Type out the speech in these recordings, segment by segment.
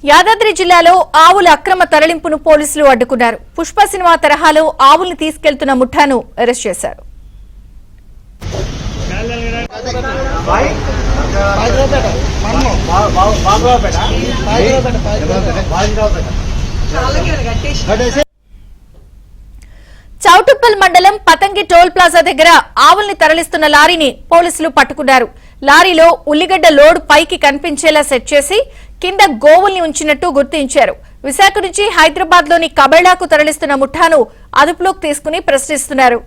యాదాద్రి జిల్లాలో ఆవుల అక్రమ తరలింపును పోలీసులు అడ్డుకున్నారు. పుష్ప సినిమా తరహాలో ఆవుల్ని తీసుకెళ్తున్న ముఠాను అరెస్ట్ చేశారు. చౌటుప్పల్ మండలం పతంగి టోల్ ప్లాజా దగ్గర ఆవుల్ని తరలిస్తున్న లారీని పోలీసులు పట్టుకున్నారు. లారీలో ఉల్లిగడ్డ లోడ్ పైకి కనిపించేలా సెట్ చేసి కింద గోవుల్ని ఉంచినట్టు గుర్తించారు. విశాఖ నుంచి హైదరాబాద్ లోని కబైడాకు తరలిస్తున్న ముఠాను అదుపులోకి తీసుకుని ప్రశ్నిస్తున్నారు.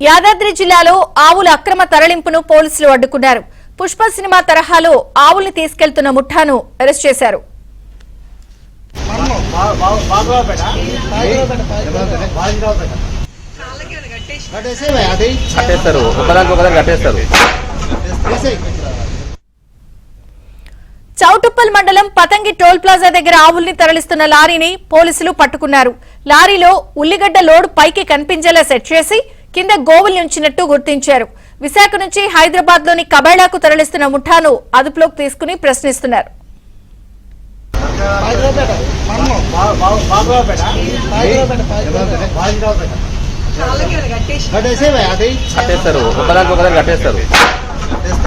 యాదాద్రి జిల్లాలో ఆవుల అక్రమ తరలింపును పోలీసులు అడ్డుకున్నారు. పుష్ప సినిమా తరహాలో ఆవుల్ని తీసుకెళ్తున్న ముఠాను అరెస్ట్ చేశారు. చౌటుప్పల్ మండలం పతంగి టోల్ ప్లాజా దగ్గర ఆవుల్ని తరలిస్తున్న లారీని పోలీసులు పట్టుకున్నారు. లారీలో ఉల్లిగడ్డ లోడ్ పైకి కనిపించేలా సెట్ చేసి కింద గోవుల్ని ఉంచినట్టు గుర్తించారు. విశాఖ నుంచి హైదరాబాద్ లోని కబైడాకు తరలిస్తున్న ముఠాను అదుపులోకి తీసుకుని ప్రశ్నిస్తున్నారు.